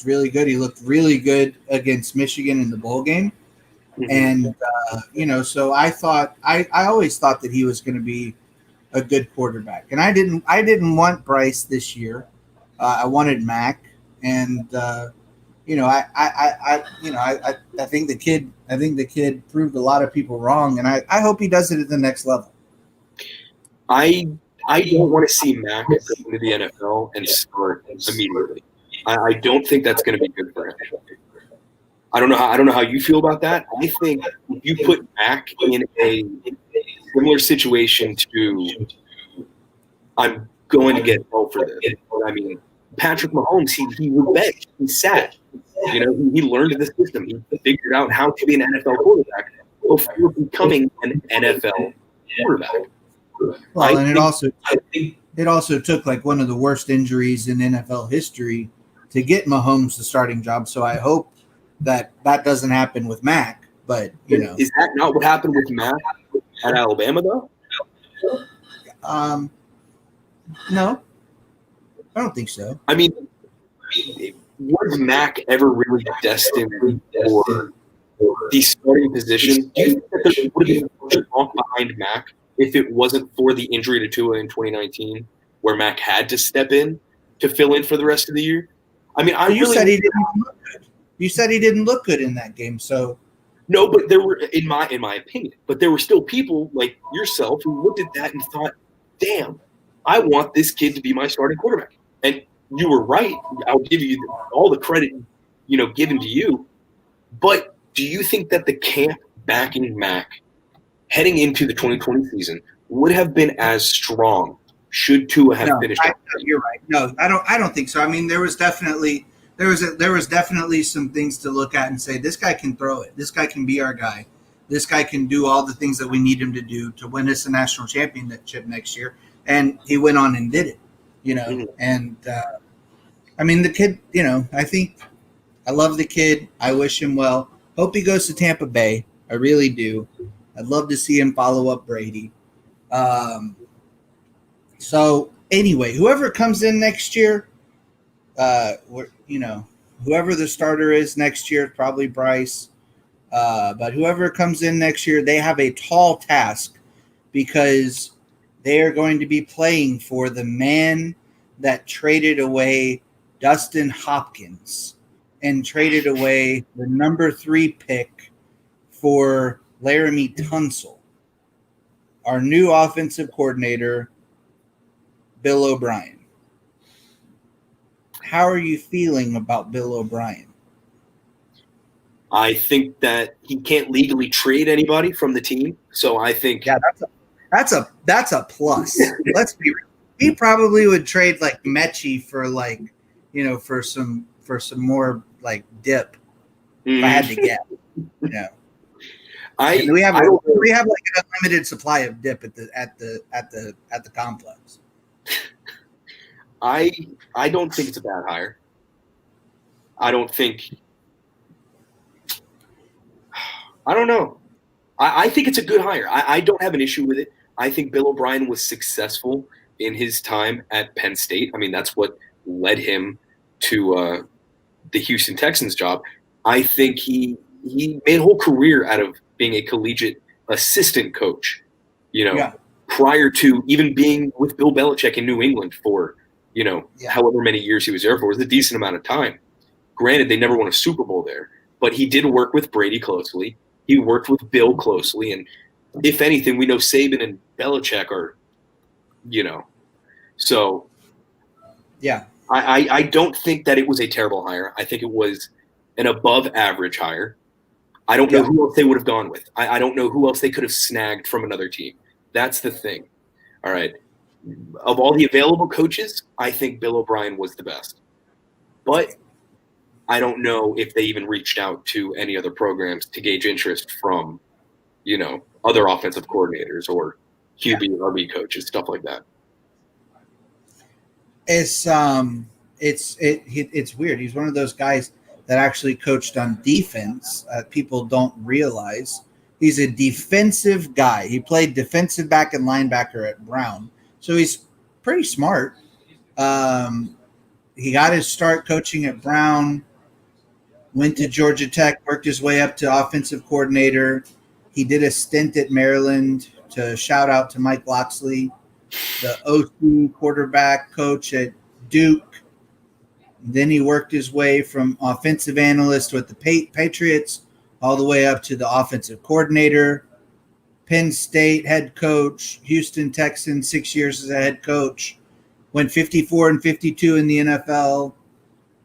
really good. He looked really good against Michigan in the bowl game. And, so I always thought that he was going to be a good quarterback. And I didn't want Bryce this year. I wanted Mac. And, I think the kid proved a lot of people wrong. And I hope he does it at the next level. I don't want to see Mac go into the NFL and start immediately. I don't think that's going to be good for him. I don't know how you feel about that. I think if you put Mac in a similar situation to, I'm going to get hell for this. I mean, Patrick Mahomes, he was benched. He sat. You know, he learned the system. He figured out how to be an NFL quarterback before becoming an NFL quarterback. Well, and it also took like one of the worst injuries in NFL history to get Mahomes the starting job. So I hope that doesn't happen with Mac. But is that not what happened with Mac at Alabama though? No, I don't think so. I mean, was Mac ever really destined for the starting position? Do you think that there would have been talk behind Mac if it wasn't for the injury to Tua in 2019, where Mac had to step in to fill in for the rest of the year? I mean, you said he didn't look good. You said he didn't look good in that game, so. No, but there were, in my opinion, but there were still people like yourself who looked at that and thought, damn, I want this kid to be my starting quarterback. And you were right. I'll give you all the credit, given to you. But do you think that the camp backing Mac heading into the 2020 season would have been as strong should Tua have finished? You're right. No, I don't think so. I mean, there was definitely some things to look at and say, this guy can throw it. This guy can be our guy. This guy can do all the things that we need him to do to win us a national championship next year. And he went on and did it, Mm-hmm. And I mean, the kid, I think I love the kid. I wish him well. Hope he goes to Tampa Bay. I really do. I'd love to see him follow up Brady. So anyway, whoever comes in next year, whoever the starter is next year, probably Bryce. But whoever comes in next year, they have a tall task because they are going to be playing for the man that traded away Dustin Hopkins and traded away the number 3 pick for Laramie Tunsil, our new offensive coordinator, Bill O'Brien. How are you feeling about Bill O'Brien? I think that he can't legally trade anybody from the team, so I think that's a plus. Let's be real. He probably would trade like Mechie for for some more like dip. If I had to guess, we have like an unlimited supply of dip at the complex. I don't think it's a bad hire. I don't know. I think it's a good hire. I don't have an issue with it. I think Bill O'Brien was successful in his time at Penn State. I mean, that's what led him to the Houston Texans job. I think he made a whole career out of being a collegiate assistant coach, prior to even being with Bill Belichick in New England for, however many years he was there for. It was a decent amount of time. Granted, they never won a Super Bowl there, but he did work with Brady closely. He worked with Bill closely. And if anything, we know Saban and Belichick are, so yeah. I don't think that it was a terrible hire. I think it was an above average hire. I don't know who else they would have gone with. I don't know who else they could have snagged from another team. That's the thing. All right. Of all the available coaches, I think Bill O'Brien was the best. But I don't know if they even reached out to any other programs to gauge interest from, other offensive coordinators or QB or RB coaches, stuff like that. It's weird. He's one of those guys that actually coached on defense. People don't realize he's a defensive guy. He played defensive back and linebacker at Brown, so he's pretty smart. He got his start coaching at Brown, went to Georgia Tech, worked his way up to offensive coordinator. He did a stint at Maryland. To shout out to Mike Loxley, the OC quarterback coach at Duke. Then he worked his way from offensive analyst with the Patriots all the way up to the offensive coordinator, Penn State head coach, Houston Texans, 6 years as a head coach, went 54-52 in the NFL,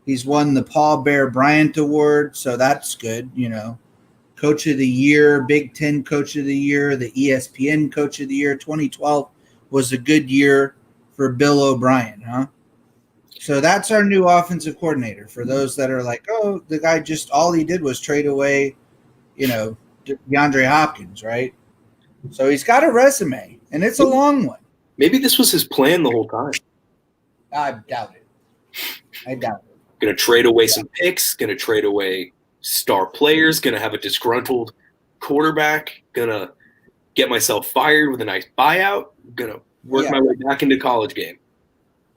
He's won the Paul Bear Bryant Award, so that's good. Coach of the Year, Big Ten Coach of the Year, the ESPN Coach of the Year. 2012 was a good year for Bill O'Brien, huh? So that's our new offensive coordinator. For those that are like, oh, the guy just all he did was trade away, DeAndre Hopkins, right? So he's got a resume, and it's a long one. Maybe this was his plan the whole time. I doubt it. Going to trade away some picks, going to trade away star players, going to have a disgruntled quarterback, going to get myself fired with a nice buyout, going to work my way back into college game.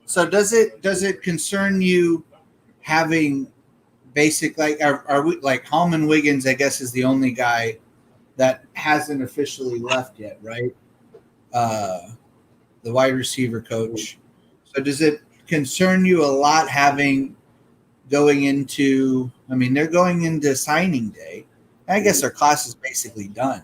So does it concern you having basic, like, are we like Holman Wiggins, I guess, is the only guy that hasn't officially left yet, right? The wide receiver coach. So does it concern you a lot having going into, they're going into signing day. I guess their class is basically done,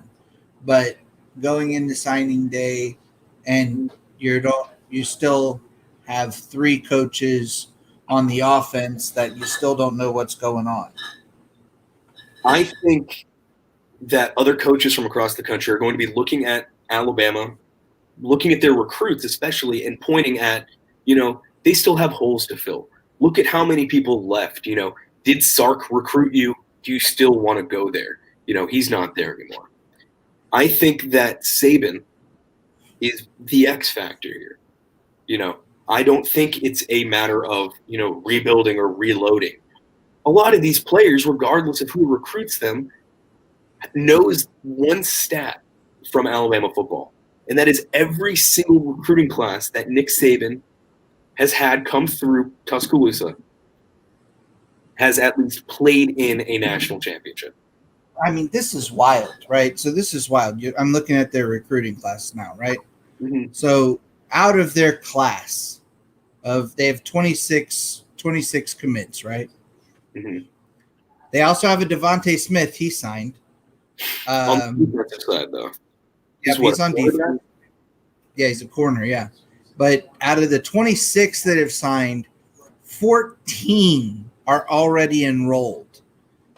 but going into signing day and you still have 3 coaches on the offense that you still don't know what's going on. I think that other coaches from across the country are going to be looking at Alabama, looking at their recruits especially, and pointing at, they still have holes to fill. Look at how many people left. Did Sark recruit you? Do you still want to go there? He's not there anymore. I think that Saban is the X factor here. I don't think it's a matter of, rebuilding or reloading. A lot of these players, regardless of who recruits them, knows one stat from Alabama football, and that is every single recruiting class that Nick Saban has had come through Tuscaloosa has at least played in a national championship. This is wild, right? So this is wild. I'm looking at their recruiting class now, right? Mm-hmm. So out of their class they have 26 commits, right? Mm-hmm. They also have a Devontae Smith. He signed. On the defensive side, though. He's on defense. Yeah, he's a corner, yeah. But out of the 26 that have signed, 14 are already enrolled.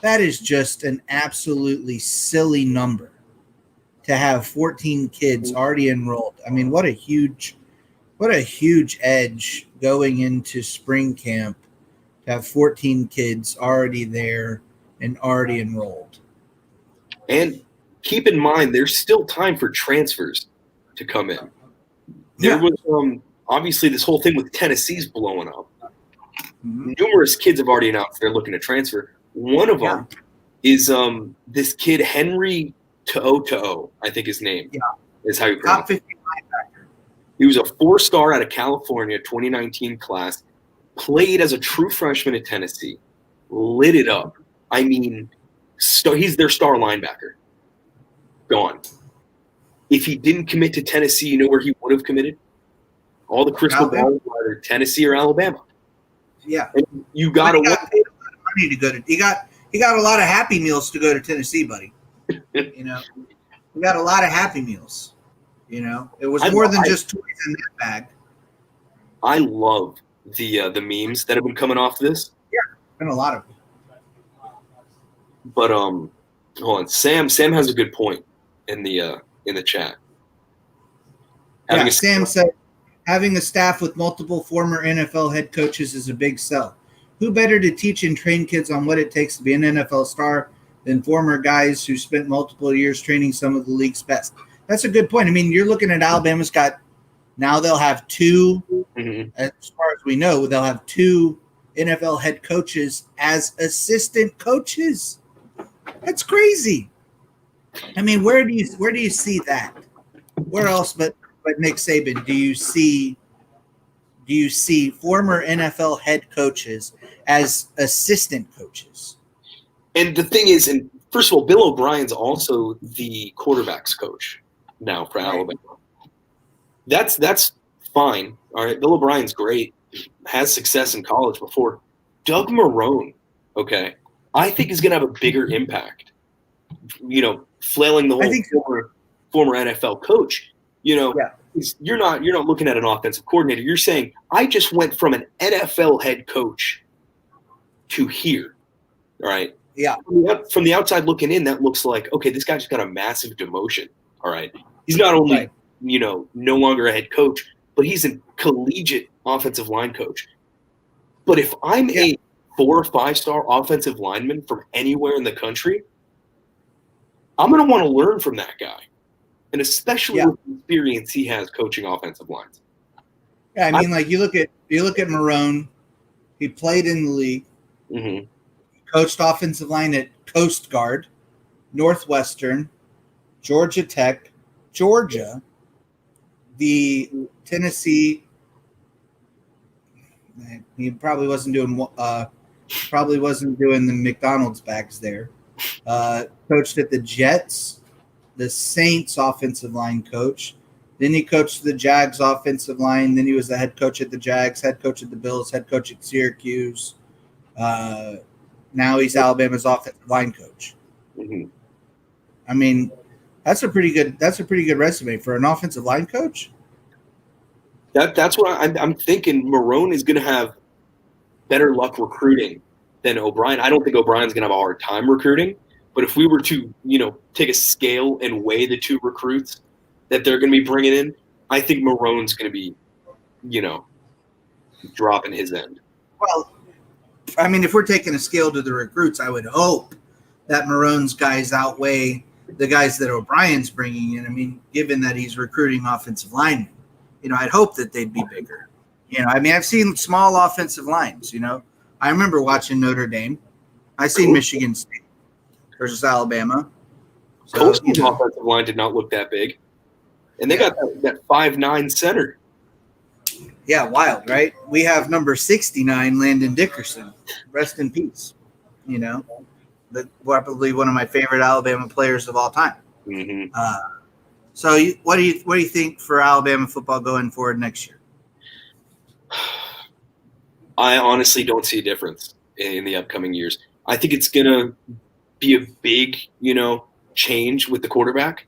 That is just an absolutely silly number to have 14 kids already enrolled. What a huge edge going into spring camp to have 14 kids already there and already enrolled. And keep in mind, there's still time for transfers to come in. There was obviously this whole thing with Tennessee's blowing up. Mm-hmm. Numerous kids have already announced they're looking to transfer. One of them is this kid Henry To'o, I think his name is how you pronounce it. He was a 4-star out of California, 2019 class, played as a true freshman at Tennessee, lit it up. He's their star linebacker. Gone. If he didn't commit to Tennessee, you know where he would have committed? All the crystal balls were either Tennessee or Alabama. Yeah. And you got to paid a lot of money to go to. He got a lot of Happy Meals to go to Tennessee, buddy. He got a lot of Happy Meals. It was more than just toys in that bag. I love the memes that have been coming off this. Yeah, been a lot of them. But hold on, Sam has a good point in the chat. Sam said having a staff with multiple former NFL head coaches is a big sell. Who better to teach and train kids on what it takes to be an NFL star than former guys who spent multiple years training some of the league's best? That's a good point. You're looking at Alabama's now they'll have 2, as far as we know, they'll have 2 NFL head coaches as assistant coaches. That's crazy. Where do you see that? Where else but Nick Saban do you see former NFL head coaches as assistant coaches? And the thing is, and first of all, Bill O'Brien's also the quarterback's coach now for Alabama. That's fine. All right, Bill O'Brien's great, has success in college before. Doug Marrone, I think is going to have a bigger impact. Flailing the whole former NFL coach. You're not looking at an offensive coordinator. You're saying I just went from an NFL head coach to here. All right. Yeah. From the outside looking in, that looks like, okay, this guy just got a massive demotion. All right. He's not only, Right. No longer a head coach, but he's a collegiate offensive line coach. But if I'm a 4 or 5-star offensive lineman from anywhere in the country, I'm going to want to learn from that guy. And especially with the experience he has coaching offensive lines. Yeah, I mean, like you look at Marone, he played in the league, coached offensive line at Coast Guard, Northwestern, Georgia Tech, Georgia, the Tennessee. He probably wasn't doing the McDonald's bags there. Coached at the Jets, the Saints offensive line coach. Then he coached the Jags offensive line. Then he was the head coach at the Jags, head coach at the Bills, head coach at Syracuse. Now he's Alabama's offensive line coach. I mean, that's a pretty good resume for an offensive line coach. That's what I'm thinking. Marone is going to have better luck recruiting than O'Brien. I don't think O'Brien's going to have a hard time recruiting. But if we were to, take a scale and weigh the two recruits that they're going to be bringing in, I think Marone's going to be, dropping his end. Well, I mean, if we're taking a scale to the recruits, I would hope that Marone's guys outweigh the guys that O'Brien's bringing in. I mean, given that he's recruiting offensive linemen, I'd hope that they'd be bigger. I've seen small offensive lines, I remember watching Notre Dame. I seen Michigan State versus Alabama. So, Coastal's offensive line did not look that big. And they got that 5'9" center. Yeah, wild, right? We have number 69, Landon Dickerson. Rest in peace. Probably one of my favorite Alabama players of all time. So, what do you think for Alabama football going forward next year? I honestly don't see a difference in the upcoming years. I think it's going to be a big, change with the quarterback.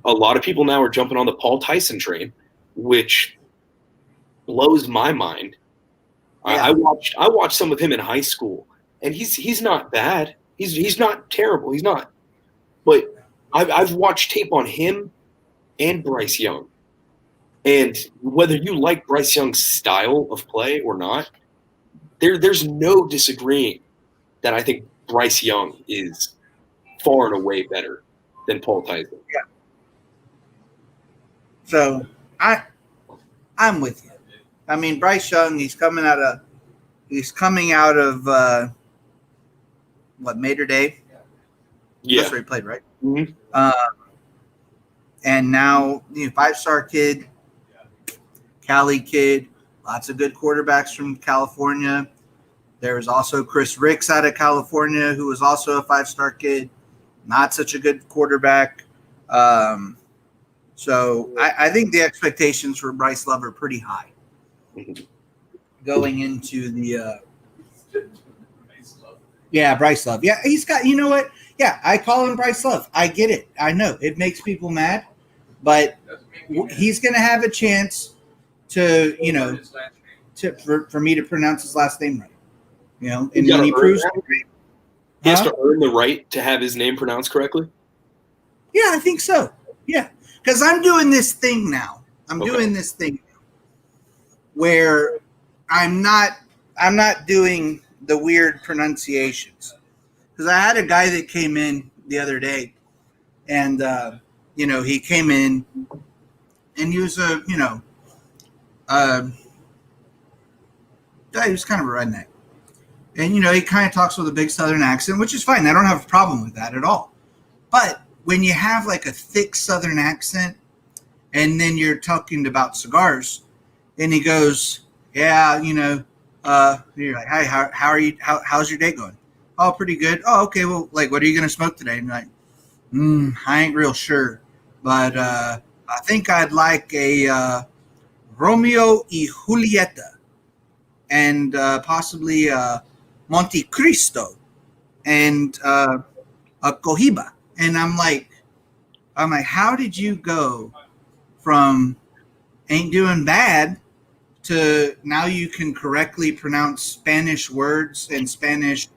A lot of people now are jumping on the Paul Tyson train, which blows my mind. Yeah. I watched some of him in high school, and he's not bad. He's not terrible. He's not. But I've watched tape on him and Bryce Young. And whether you like Bryce Young's style of play or not, there's no disagreeing that I think Bryce Young is far and away better than Paul Tyson. Yeah. So I'm with you. I mean, Bryce Young, he's coming out of Mater Day? Yeah. That's where he played, right? Mm-hmm. And now, 5-star kid, Cali kid, lots of good quarterbacks from California. There was also Chris Ricks out of California, who was also a 5-star kid, not such a good quarterback. So I think the expectations for Bryce Love are pretty high going into the Bryce Love. Yeah, he's got, you know what? Yeah, I call him Bryce Love. I get it. I know it makes people mad, but he's going to have a chance to, for me to pronounce his last name right. And when he proves he has to earn the right to have his name pronounced correctly. Yeah, I think so. Yeah, because I'm doing this thing now. Doing this thing where I'm not doing the weird pronunciations. Because I had a guy that came in the other day, and he came in, and he was he was kind of a redneck. And, he kind of talks with a big Southern accent, which is fine. I don't have a problem with that at all. But when you have like a thick Southern accent and then you're talking about cigars and he goes, yeah, you're like, hi, how are you? How's your day going? Oh, pretty good. Oh, okay. Well, like, what are you going to smoke today? And I'm like, I ain't real sure. But I think I'd like a Romeo y Julieta and possibly Monte Cristo and a Cohiba. And I'm like, how did you go from ain't doing bad now you can correctly pronounce Spanish words and Spanish,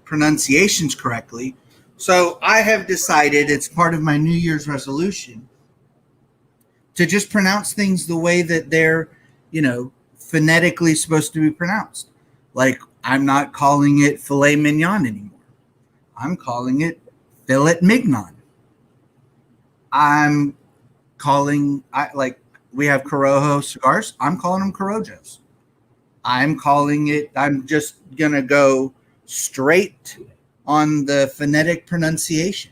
pronunciations correctly. So I have decided, it's part of my New Year's resolution, to just pronounce things the way that they're, phonetically supposed to be pronounced. Like, I'm not calling it filet mignon anymore. I'm calling it filet mignon. We have Corojo cigars. I'm calling them Corojos. I'm just going to go straight on the phonetic pronunciation.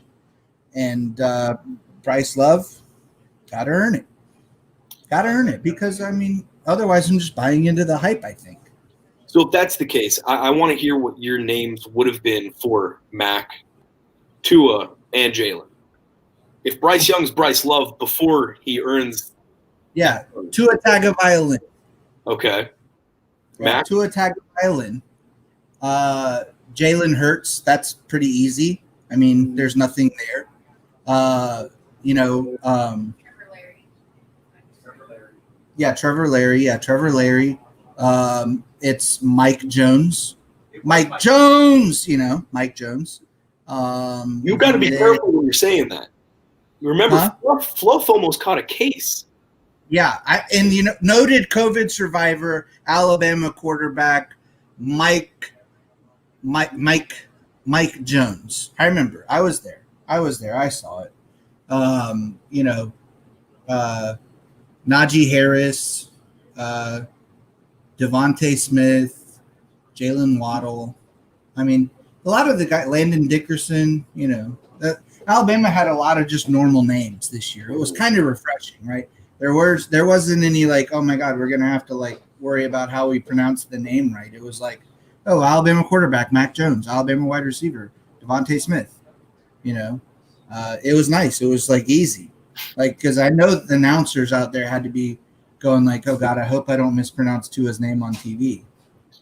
And Bryce Love, got to earn it. Got to earn it because, otherwise I'm just buying into the hype, I think. So if that's the case, I want to hear what your names would have been for Mac, Tua, and Jalen. If Bryce Young's Bryce Love before he earns. Yeah, Tua Tagovailoa. Okay. Mac? Tua Tagovailoa. Jalen Hurts, that's pretty easy. There's nothing there. Trevor Larry. Yeah, Trevor Larry. It's Mike Jones. Mike Jones. You got to be careful when you're saying that. You remember, Fluff almost caught a case. Yeah, noted COVID survivor, Alabama quarterback, Mike Jones. I remember. I was there. I saw it. Najee Harris, Devontae Smith, Jalen Waddle. A lot of the guys, Landon Dickerson, Alabama had a lot of just normal names this year. It was kind of refreshing, right? There wasn't any like, oh my God, we're going to have to worry about how we pronounce the name right. It was like, oh, Alabama quarterback, Mac Jones, Alabama wide receiver, Devontae Smith. It was nice. It was easy. Because I know the announcers out there had to be going oh God, I hope I don't mispronounce Tua's name on TV.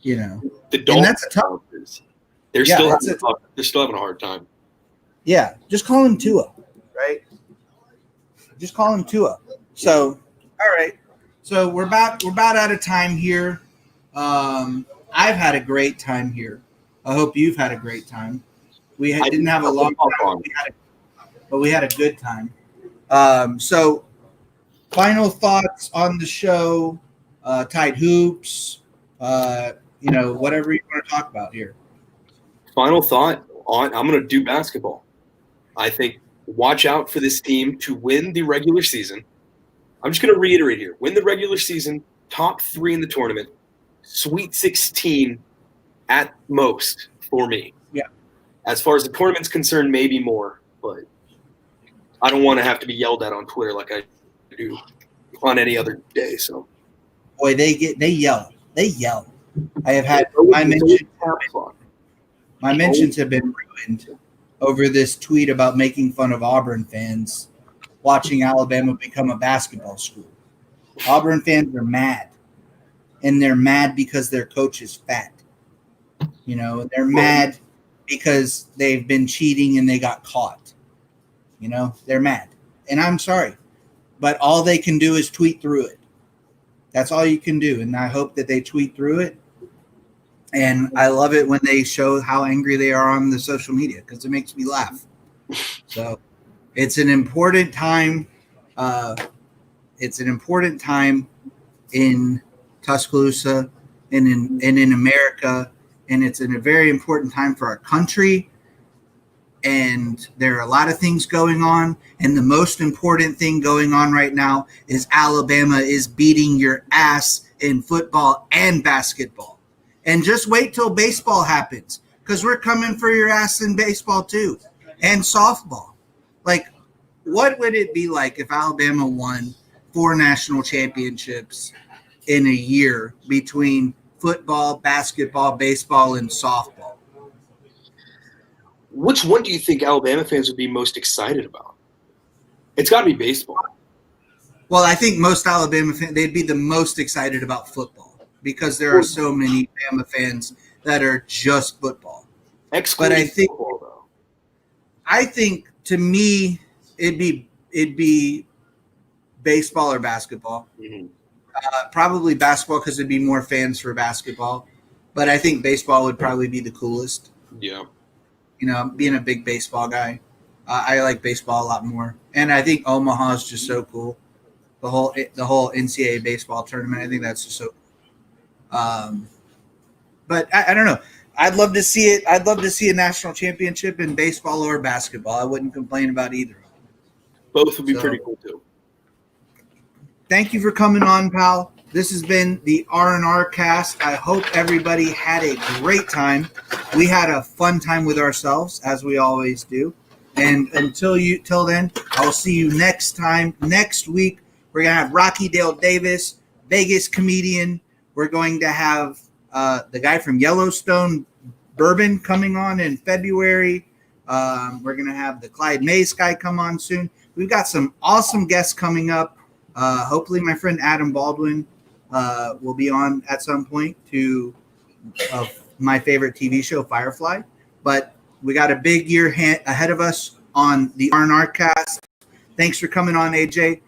The Dolphins, that's a tough. They're still having a hard time. Yeah, just call him Tua, right? Just call him Tua. So, all right. So we're about out of time here. I've had a great time here. I hope you've had a great time. Didn't have a long time, but we had a good time. So final thoughts on the show, Tide Hoops, whatever you want to talk about here. Final thought I'm going to do basketball. I think watch out for this team to win the regular season. I'm just going to reiterate here. Win the regular season, top 3 in the tournament, Sweet 16 at most for me. Yeah. As far as the tournament's concerned, maybe more, but I don't want to have to be yelled at on Twitter like I do on any other day. So, boy, they yell. I have had my mentions have been ruined over this tweet about making fun of Auburn fans watching Alabama become a basketball school. Auburn fans are mad, and they're mad because their coach is fat. They're mad because they've been cheating and they got caught. They're mad. And I'm sorry, but all they can do is tweet through it. That's all you can do. And I hope that they tweet through it. And I love it when they show how angry they are on the social media because it makes me laugh. So it's an important time. It's an important time in Tuscaloosa and in America. And it's a very important time for our country. And there are a lot of things going on. And the most important thing going on right now is Alabama is beating your ass in football and basketball. And just wait till baseball happens because we're coming for your ass in baseball too and softball. What would it be like if Alabama won 4 national championships in a year between football, basketball, baseball, and softball? Which one do you think Alabama fans would be most excited about? It's got to be baseball. Well, I think most Alabama fans, they'd be the most excited about football because there are so many Bama fans that are just football. But I think football, though. I think to me it'd be baseball or basketball. Mm-hmm. Probably basketball because there'd be more fans for basketball, but I think baseball would probably be the coolest. Yeah. You know, being a big baseball guy, I like baseball a lot more, and I think Omaha is just so cool. The whole NCAA baseball tournament, I think that's just so. But I don't know. I'd love to see it. I'd love to see a national championship in baseball or basketball. I wouldn't complain about either. Both would be pretty cool too. Thank you for coming on, pal. This has been the R&R cast. I hope everybody had a great time. We had a fun time with ourselves, as we always do. And till then, I'll see you next time. Next week, we're gonna have Rocky Dale Davis, Vegas comedian. We're going to have the guy from Yellowstone Bourbon coming on in February. We're gonna have the Clyde Mays guy come on soon. We've got some awesome guests coming up. Hopefully, my friend Adam Baldwin will be on at some point to my favorite TV show, Firefly. But we got a big year ahead of us on the R&R cast. Thanks for coming on, AJ.